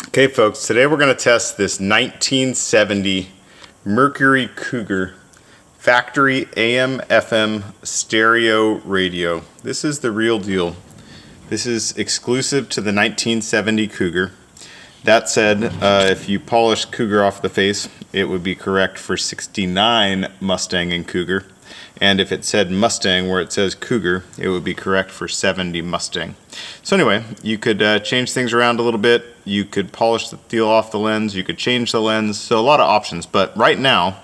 Okay, folks, today we're going to test this 1970 Mercury Cougar factory AM/FM stereo radio. This is the real deal. This is exclusive to the 1970 Cougar. That said, if you polish Cougar off the face, it would be correct for 69 Mustang and Cougar. And if it said Mustang where it says Cougar, it would be correct for 70 Mustang. So anyway, you could change things around a little bit. You could polish the steel off the lens. You could change the lens. So a lot of options. But right now,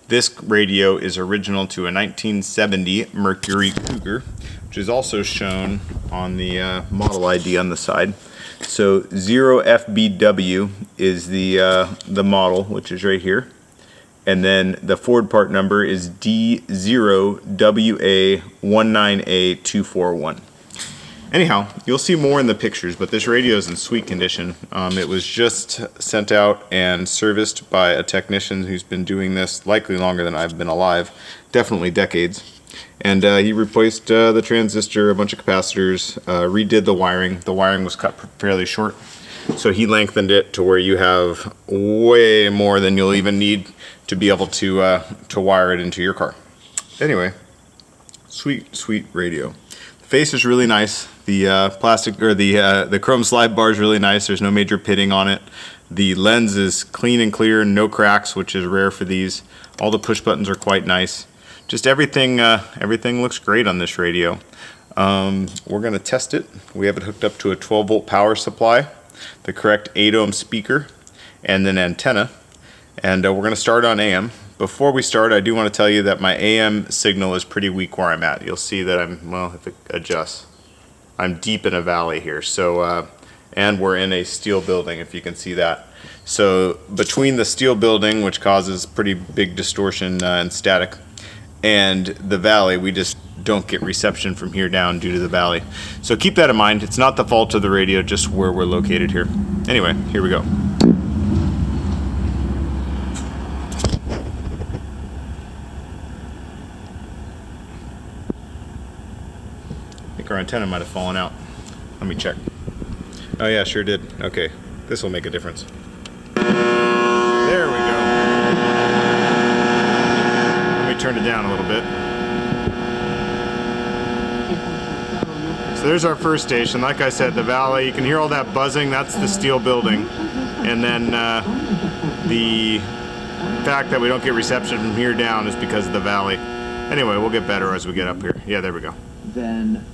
this radio is original to a 1970 Mercury Cougar, which is also shown on the model ID on the side. So 0FBW is the model, which is right here. And then the Ford part number is D0WA19A241. Anyhow, you'll see more in the pictures, but this radio is in sweet condition. It was just sent out and serviced by a technician who's been doing this likely longer than I've been alive, definitely decades. And he replaced the transistor, a bunch of capacitors, redid the wiring. The wiring was cut fairly short, so he lengthened it to where you have way more than you'll even need to be able to wire it into your car. Anyway, sweet radio. The face is really nice. The plastic or the chrome slide bar is really nice. There's no major pitting on it. The lens is clean and clear, no cracks, which is rare for these. All the push buttons are quite nice. Just everything looks great on this radio. We're gonna test it. We have it hooked up to a 12-volt power supply, the correct 8-ohm speaker, and then antenna. And we're going to start on AM. Before we start, I do want to tell you that my AM signal is pretty weak where I'm at. You'll see that if it adjusts, I'm deep in a valley here. So, and we're in a steel building, if you can see that. So between the steel building, which causes pretty big distortion and static, and the valley, we just don't get reception from here down due to the valley. So keep that in mind. It's not the fault of the radio, just where we're located here. Anyway, here we go. I think our antenna might have fallen out. Let me check. Oh yeah, sure did. Okay, this will make a difference. There we go. Let me turn it down a little bit. So there's our first station. Like I said, the valley, you can hear all that buzzing, that's the steel building. And then the fact that we don't get reception from here down is because of the valley. Anyway, we'll get better as we get up here. Yeah, there we go. Then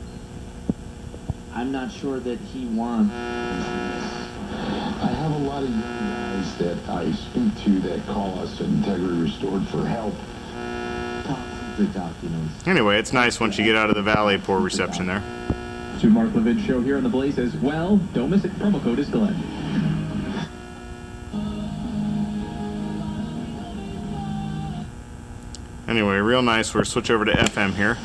I'm not sure that he wants. I have a lot of young guys that I speak to that call us at Integrity Restored for help. Anyway, it's nice once you get out of the valley, poor reception there. To Mark Levin's show here on the Blaze as well. Don't miss it. Promo code is Glenn. Anyway, real nice. We're switch over to FM here.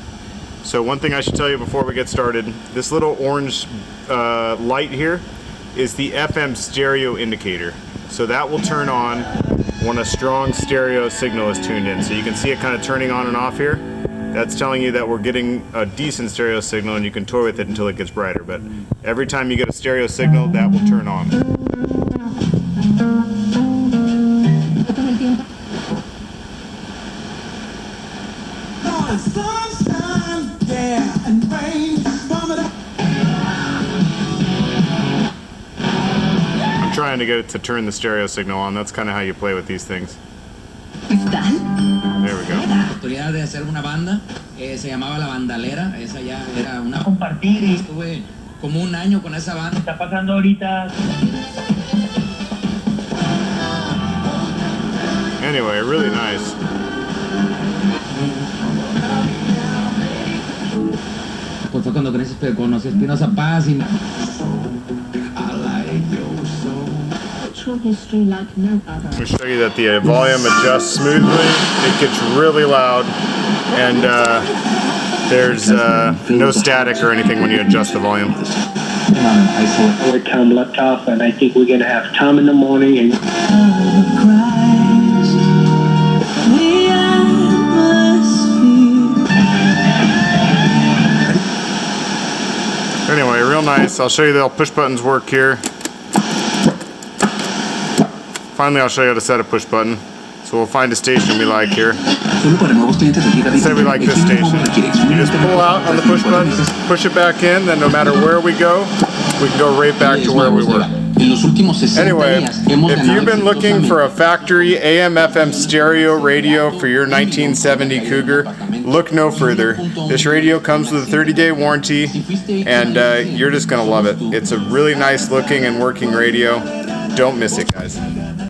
So one thing I should tell you before we get started, this little orange light here is the FM stereo indicator. So that will turn on when a strong stereo signal is tuned in. So you can see it kind of turning on and off here. That's telling you that we're getting a decent stereo signal, and you can toy with it until it gets brighter. But every time you get a stereo signal, that will turn on. I'm trying to get it to turn the stereo signal on. That's kind of how you play with these things. There we go. Oportunidad de hacer una banda, se llamaba La Bandalera, esa ya era una compartir y estuve como un año con esa banda. Está pasando ahorita. Anyway, really nice. Pues fue cuando conocí a Espinosa Paz y history like no other. Let me show you that the volume adjusts smoothly. It gets really loud, and there's no static or anything when you adjust the volume. With Tom Luptoff, and I think we're going to have Tom in the morning and Anyway, real nice. I'll show you the push buttons work here. Finally, I'll show you how to set a push button. So we'll find a station we like here. Solo para nuevos clientes aquí en Say we like this station. You just pull out on the push button, push it back in, then no matter where we go, we can go right back to where we were. Anyway, if you've been looking for a factory AM/FM stereo radio for your 1970 Cougar, look no further. This radio comes with a 30-day warranty, and you're just going to love it. It's a really nice looking and working radio. Don't miss it, guys.